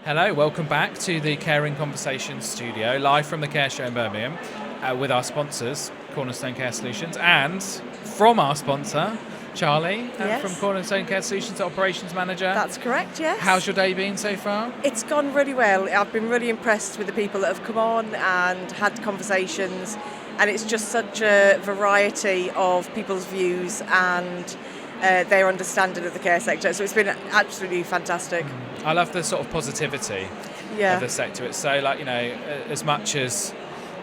Hello, welcome back to the Caring Conversations studio, live from the Care Show Birmingham, with our sponsors, Cornerstone Care Solutions, and from our sponsor, Charlie, Yes. from Cornerstone Care Solutions, Operations Manager. That's correct, yes. How's your day been so far? It's gone really well. I've been really impressed with the people that have come on and had conversations, and it's just such a variety of people's views and their understanding of the care sector. So it's been absolutely fantastic. I love the sort of positivity of the sector. It's so, as much as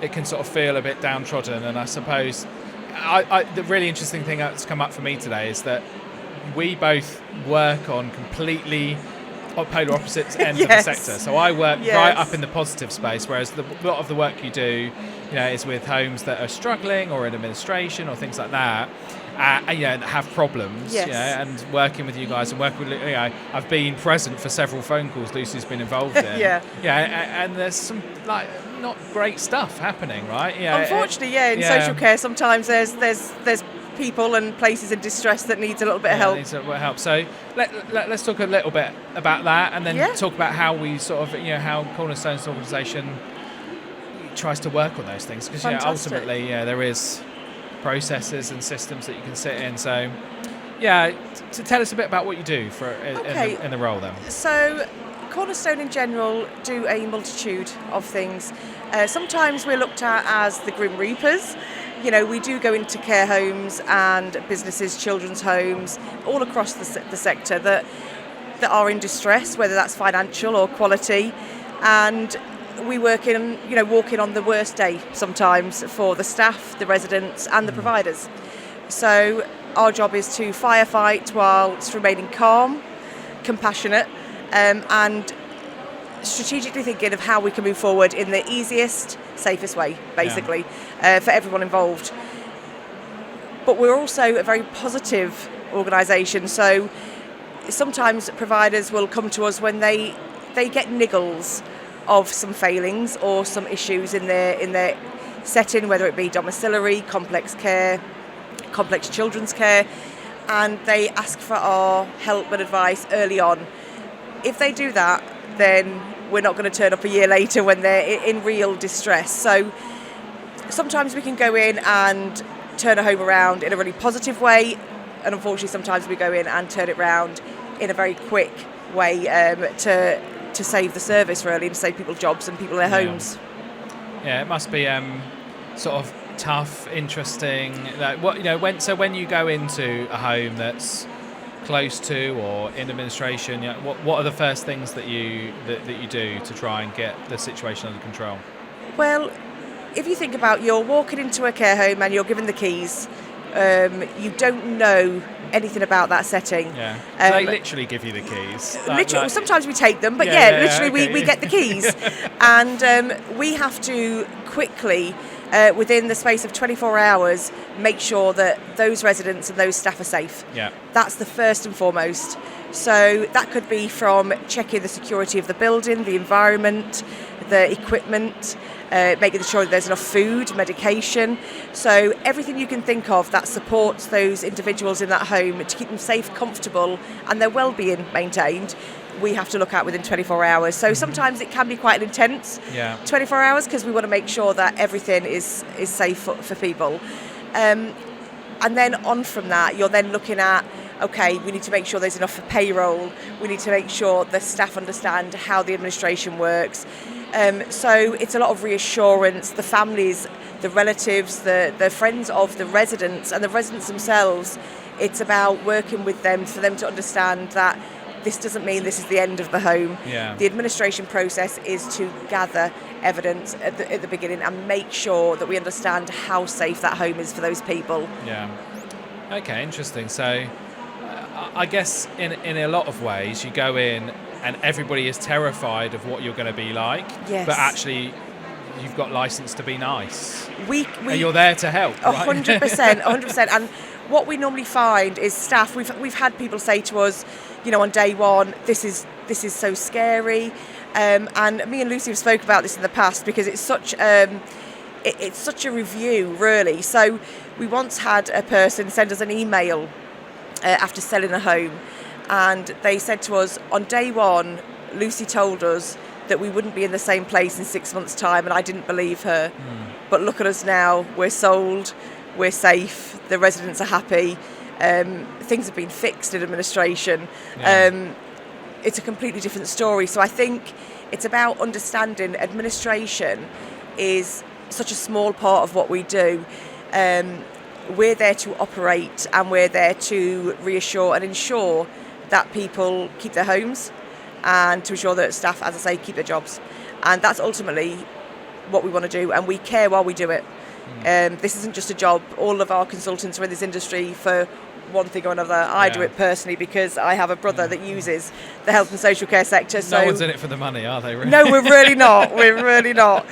it can sort of feel a bit downtrodden, and I suppose the really interesting thing that's come up for me today is that we both work on completely polar opposite ends of the sector. So I work right up in the positive space, whereas a lot of the work you do, is with homes that are struggling or in administration or things like that. That have problems, and working with you guys and working with, I've been present for several phone calls Lucy's been involved in. And there's some not great stuff happening, right? Unfortunately, in social care, sometimes there's people and places in distress that needs a little bit of help. Needs a little bit of help. So let's talk a little bit about that, and then talk about how we sort of, how Cornerstone's organisation tries to work on those things, because ultimately, there is processes and systems that you can sit in. So, to tell us a bit about what you do in the role then. So, Cornerstone in general do a multitude of things. Sometimes we're looked at as the Grim Reapers. We do go into care homes and businesses, children's homes, all across the sector that are in distress, whether that's financial or quality, and we work in, walking on the worst day sometimes for the staff, the residents and the providers. So our job is to firefight whilst remaining calm, compassionate, and strategically thinking of how we can move forward in the easiest, safest way, basically, for everyone involved. But we're also a very positive organisation, so sometimes providers will come to us when they get niggles of some failings or some issues in their setting, whether it be domiciliary, complex care, complex children's care, and they ask for our help and advice early on. If they do that, then we're not going to turn up a year later when they're in real distress. So sometimes we can go in and turn a home around in a really positive way, and unfortunately sometimes we go in and turn it around in a very quick way to save the service, really, and save people jobs and people their homes. It must be sort of tough, interesting. When you go into a home that's close to or in administration, what are the first things that you do to try and get the situation under control? Well, if you think about, you're walking into a care home and you're given the keys, you don't know anything about that setting. Do they literally give you the keys? Sometimes we take them, but we get the keys. And we have to quickly, within the space of 24 hours, make sure that those residents and those staff are safe. That's the first and foremost. So that could be from checking the security of the building, the environment, the equipment, making sure that there's enough food, medication. So everything you can think of that supports those individuals in that home to keep them safe, comfortable, and their well-being maintained, we have to look at within 24 hours. So sometimes it can be quite an intense 24 hours, because we want to make sure that everything is safe for people. And then on from that, you're then looking at, okay, we need to make sure there's enough for payroll. We need to make sure the staff understand how the administration works. So it's a lot of reassurance. The families, the relatives, the friends of the residents and the residents themselves, it's about working with them for them to understand that this doesn't mean this is the end of the home. The administration process is to gather evidence at the beginning and make sure that we understand how safe that home is for those people. Okay, interesting. So I guess in a lot of ways you go in and everybody is terrified of what you're going to be like, but actually you've got license to be nice. And you're there to help. 100%. And what we normally find is staff. We've had people say to us, on day one, this is so scary. And me and Lucy have spoke about this in the past, because it's such a review, really. So we once had a person send us an email after selling a home, and they said to us, on day one, Lucy told us that we wouldn't be in the same place in 6 months' time, and I didn't believe her. But look at us now, we're sold, we're safe, the residents are happy, things have been fixed in administration. It's a completely different story. So I think it's about understanding administration is such a small part of what we do. We're there to operate, and we're there to reassure and ensure that people keep their homes, and to ensure that staff, as I say, keep their jobs. And that's ultimately what we want to do, and we care while we do it. This isn't just a job. All of our consultants are in this industry for one thing or another. I do it personally because I have a brother that uses the health and social care sector. So no one's in it for the money, are they? Really? No, we're really not. We're really not.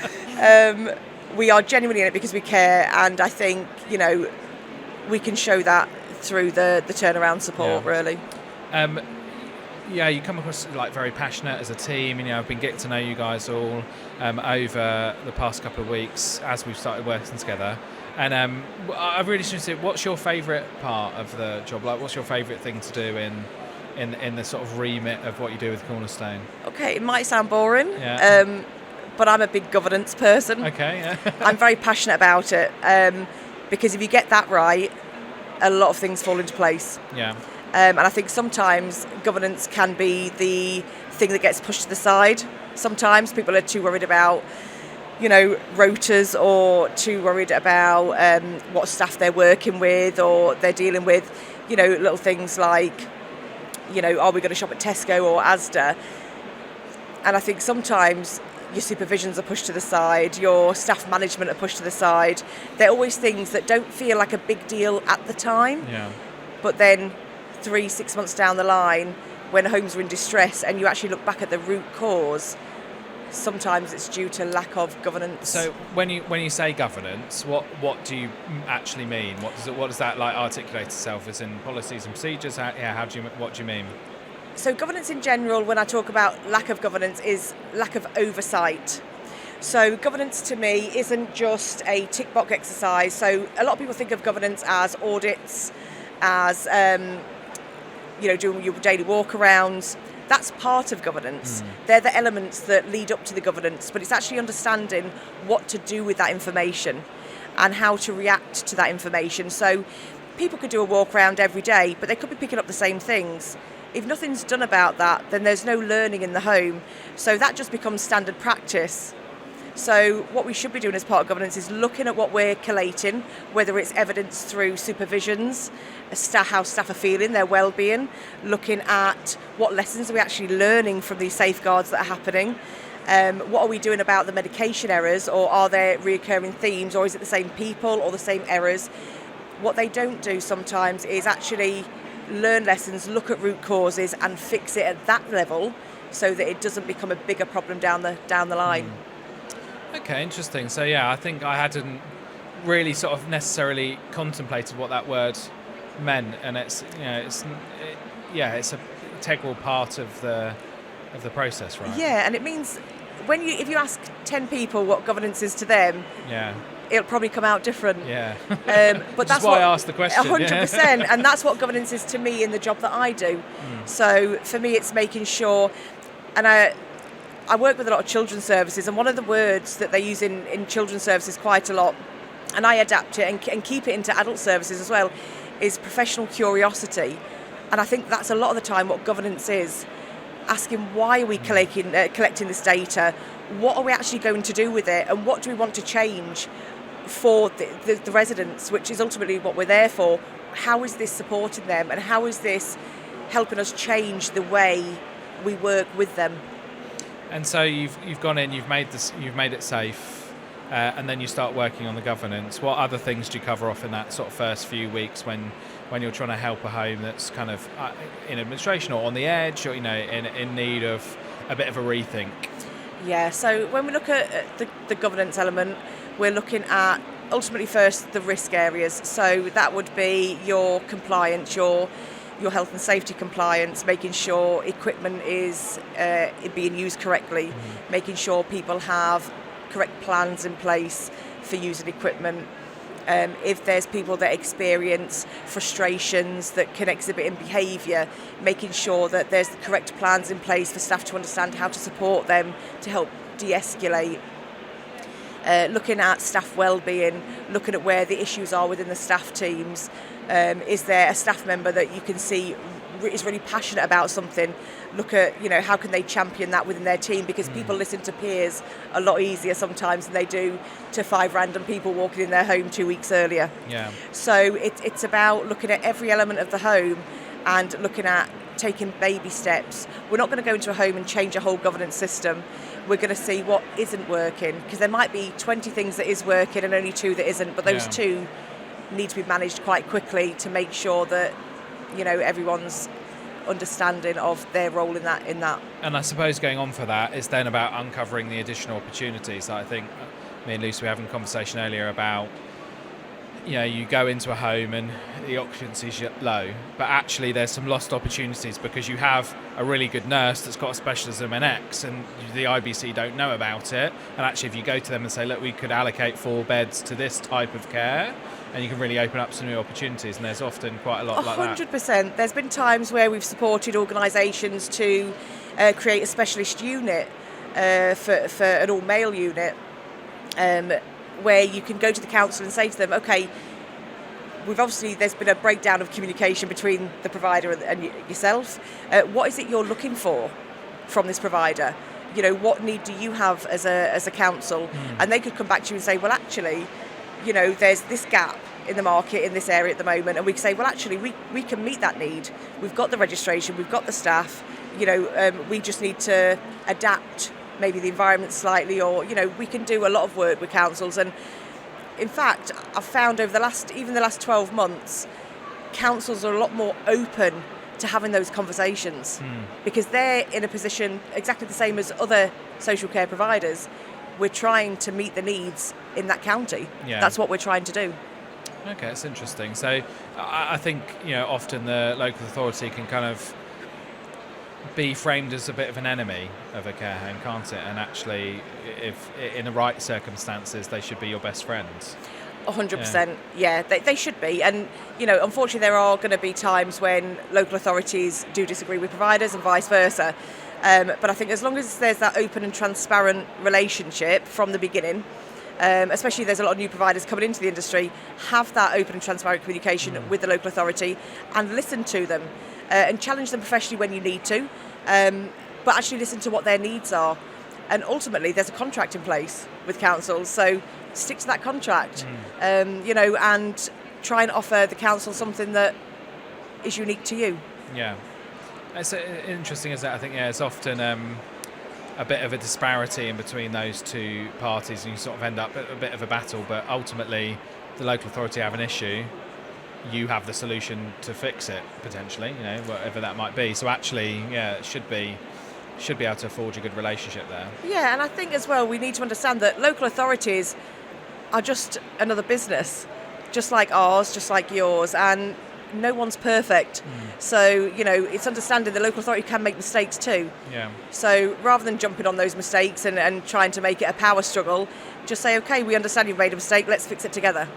We are genuinely in it because we care, and I think, we can show that through the turnaround support, really. You come across like very passionate as a team. I've been getting to know you guys all over the past couple of weeks as we've started working together. And I'm really interested, what's your favourite part of the job? Like, what's your favourite thing to do in the sort of remit of what you do with Cornerstone? Okay, it might sound boring, but I'm a big governance person. Okay, yeah. I'm very passionate about it because if you get that right, a lot of things fall into place. Yeah. And I think sometimes governance can be the thing that gets pushed to the side. Sometimes people are too worried about, rotas, or too worried about what staff they're working with or they're dealing with, little things like, are we going to shop at Tesco or Asda? And I think sometimes your supervisions are pushed to the side, your staff management are pushed to the side. They're always things that don't feel like a big deal at the time. Yeah. But then 3-6 months down the line, when homes are in distress and you actually look back at the root cause, sometimes it's due to lack of governance. So when you say governance, what do you actually mean? What does that like articulate itself as in policies and procedures? What do you mean? So governance in general, when I talk about lack of governance, is lack of oversight. So governance to me isn't just a tick box exercise. So a lot of people think of governance as audits, as doing your daily walk-arounds. That's part of governance. They're the elements that lead up to the governance, but it's actually understanding what to do with that information and how to react to that information. So people could do a walk-around every day, but they could be picking up the same things. If nothing's done about that, then there's no learning in the home. So that just becomes standard practice. So what we should be doing as part of governance is looking at what we're collating, whether it's evidence through supervisions, how staff are feeling, their well-being, looking at what lessons are we actually learning from these safeguards that are happening, what are we doing about the medication errors, or are there reoccurring themes, or is it the same people or the same errors? What they don't do sometimes is actually learn lessons, look at root causes and fix it at that level so that it doesn't become a bigger problem down the line. Okay, interesting. So I think I hadn't really sort of necessarily contemplated what that word meant, and it's it's an integral part of the process, right? Yeah, and it means if you ask 10 people what governance is to them, it'll probably come out different. Yeah. But that's why I asked the question. 100%, and that's what governance is to me in the job that I do. So for me, it's making sure, and I work with a lot of children's services, and one of the words that they use in children's services quite a lot, and I adapt it and keep it into adult services as well, is professional curiosity. And I think that's a lot of the time what governance is. Asking why are we collecting this data, what are we actually going to do with it, and what do we want to change for the residents, which is ultimately what we're there for. How is this supporting them, and how is this helping us change the way we work with them? And so you've gone in, you've made it safe, and then you start working on the governance. What other things do you cover off in that sort of first few weeks when you're trying to help a home that's kind of in administration or on the edge, or in need of a bit of a rethink? Yeah. So when we look at the governance element, we're looking at ultimately first the risk areas. So that would be your compliance, your health and safety compliance, making sure equipment is being used correctly, making sure people have correct plans in place for using equipment, if there's people that experience frustrations that can exhibit in behaviour, making sure that there's the correct plans in place for staff to understand how to support them to help de-escalate. Looking at staff wellbeing, looking at where the issues are within the staff teams. Is there a staff member that you can see is really passionate about something? Look at, how can they champion that within their team, because people listen to peers a lot easier sometimes than they do to 5 random people walking in their home 2 weeks earlier. Yeah. So it's about looking at every element of the home and looking at taking baby steps. We're not going to go into a home and change a whole governance system. We're going to see what isn't working, because there might be 20 things that is working and only 2 that isn't, but those 2 need to be managed quite quickly to make sure that everyone's understanding of their role in that. And I suppose going on for that is then about uncovering the additional opportunities. I think me and Lucy were having a conversation earlier about, you go into a home and the occupancy's low, but actually there's some lost opportunities because you have a really good nurse that's got a specialism in X and the IBC don't know about it. And actually if you go to them and say, look, we could allocate 4 beds to this type of care, and you can really open up some new opportunities, and there's often quite a lot like that. 100%. There's been times where we've supported organisations to create a specialist unit for an all-male unit, where you can go to the council and say to them, okay, there's been a breakdown of communication between the provider and yourself. What is it you're looking for from this provider? What need do you have as a council? And they could come back to you and say, well, actually, there's this gap in the market in this area at the moment, and we can say, well, actually, we can meet that need. We've got the registration, we've got the staff, we just need to adapt maybe the environment slightly, or, we can do a lot of work with councils. And in fact, I've found over the last 12 months, councils are a lot more open to having those conversations because they're in a position exactly the same as other social care providers. We're trying to meet the needs in that county. Yeah. That's what we're trying to do. Okay, that's interesting. So I think, often the local authority can kind of be framed as a bit of an enemy of a care home, can't it? And actually, if in the right circumstances, they should be your best friends. 100%, yeah, they should be. And, unfortunately, there are going to be times when local authorities do disagree with providers and vice versa. But I think as long as there's that open and transparent relationship from the beginning, especially there's a lot of new providers coming into the industry, have that open and transparent communication with the local authority and listen to them and challenge them professionally when you need to, but actually listen to what their needs are. And ultimately, there's a contract in place with councils, so stick to that contract, and try and offer the council something that is unique to you. Yeah. It's interesting, isn't it? I think, it's often a bit of a disparity in between those 2 parties, and you sort of end up at a bit of a battle, but ultimately the local authority have an issue, you have the solution to fix it, potentially, whatever that might be. So actually, it should be able to forge a good relationship there. Yeah, and I think as well we need to understand that local authorities are just another business, just like ours, just like yours, and no one's perfect. So, it's understanding the local authority can make mistakes too. Yeah. So rather than jumping on those mistakes and trying to make it a power struggle, just say, okay, we understand you've made a mistake, let's fix it together.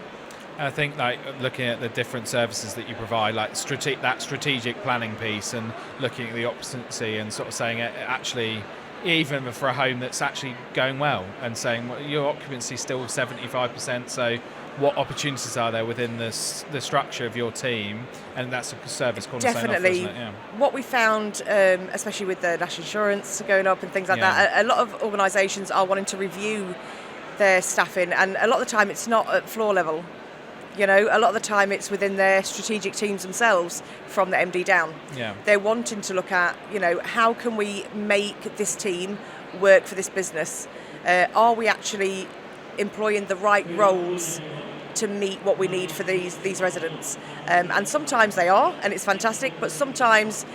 I think looking at the different services that you provide, that strategic planning piece, and looking at the occupancy and sort of saying actually, even for a home that's actually going well, and saying, well, your occupancy is still 75%, so what opportunities are there within the structure of your team? And that's a service Cornerstone Definitely. Offer, isn't it? Yeah. What we found, especially with the national insurance going up and things like that, a lot of organisations are wanting to review their staffing, and a lot of the time it's not at floor level. A lot of the time it's within their strategic teams themselves from the MD down. Yeah. They're wanting to look at, how can we make this team work for this business? Are we actually employing the right roles to meet what we need for these residents? And sometimes they are, and it's fantastic, but sometimes,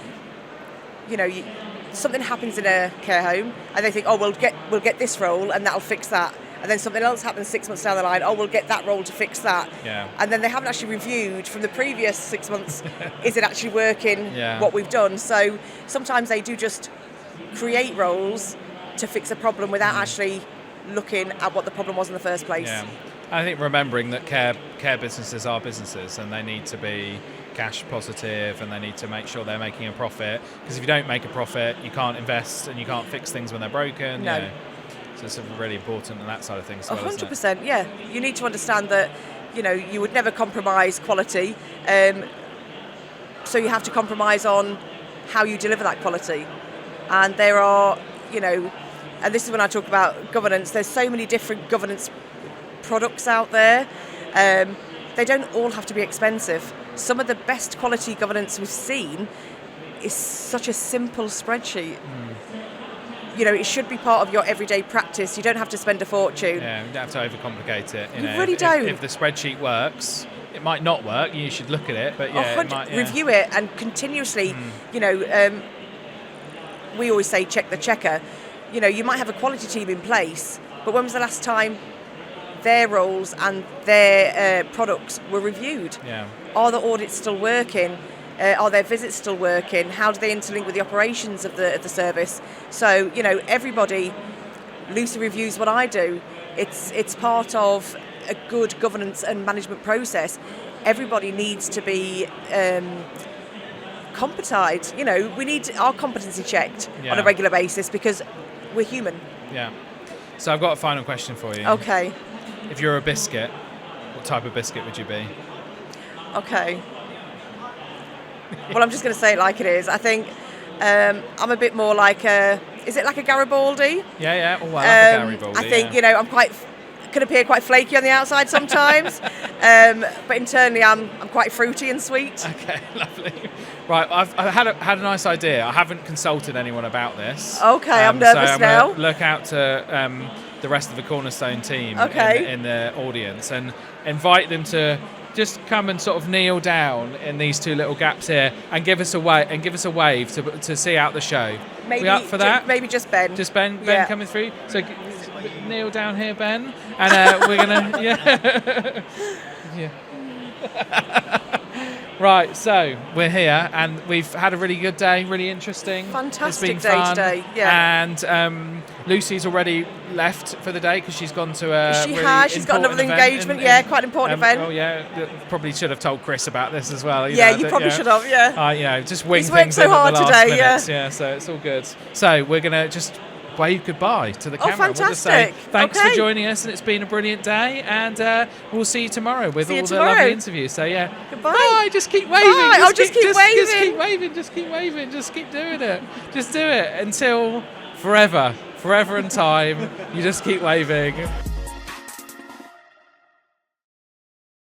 something happens in a care home and they think, oh, we'll get this role and that'll fix that. And then something else happens 6 months down the line, oh, we'll get that role to fix that. Yeah. And then they haven't actually reviewed from the previous 6 months, is it actually working, what we've done? So sometimes they do just create roles to fix a problem without actually looking at what the problem was in the first place. Yeah. I think remembering that care businesses are businesses, and they need to be cash positive, and they need to make sure they're making a profit, because if you don't make a profit, you can't invest and you can't fix things when they're broken. No. You know. So it's really important on that side of things as well, 100%, isn't it? yeah. You need to understand that, you would never compromise quality, so you have to compromise on how you deliver that quality. And there are, and this is when I talk about governance, there's so many different governance products out there. They don't all have to be expensive. Some of the best quality governance we've seen is such a simple spreadsheet. It should be part of your everyday practice. You don't have to spend a fortune. Yeah, you don't have to overcomplicate it. You really don't. If the spreadsheet works, it might not work. You should look at it, but it might, review it and continuously. We always say check the checker. You might have a quality team in place, but when was the last time their roles and their products were reviewed? Yeah. Are the audits still working? Are their visits still working? How do they interlink with the operations of the service? So, everybody loosely reviews what I do. It's part of a good governance and management process. Everybody needs to be competent. We need our competency checked on a regular basis, because we're human. Yeah. So I've got a final question for you. Okay. If you're a biscuit, what type of biscuit would you be? Okay. Well, I'm just going to say it like it is. I think I'm a bit more like is it like a Garibaldi? Yeah. Oh, I love a Garibaldi. I think, can appear quite flaky on the outside sometimes, but internally I'm quite fruity and sweet. Okay, lovely. Right, I've had a nice idea. I haven't consulted anyone about this. Okay, I'm nervous so now. I'm gonna look out to the rest of the Cornerstone team in the audience and invite them to just come and sort of kneel down in these two little gaps here and give us a wave to see out the show. Maybe, we up for that? Maybe just Ben. Just Ben coming through. So kneel down here, Ben, and we're gonna yeah. Right, so we're here and we've had a really good day, really interesting. Fantastic it's been day fun. Today, yeah. And Lucy's already left for the day because she's gone to a She's got another engagement, quite an important event. Oh yeah, probably should have told Chris about this as well. You probably should have, just wing He's things worked so in hard at the last today, minutes. Yeah, so it's all good. So we're going to just wave goodbye to the camera. Fantastic. We'll just say thanks for Okay. joining us, and it's been a brilliant day, and we'll see you tomorrow with all the tomorrow. lovely interviews. So Goodbye. Bye, just keep waving. Bye. Just keep waving. Just keep waving. Just keep waving. Just keep doing it. Just do it until forever and time. You just keep waving.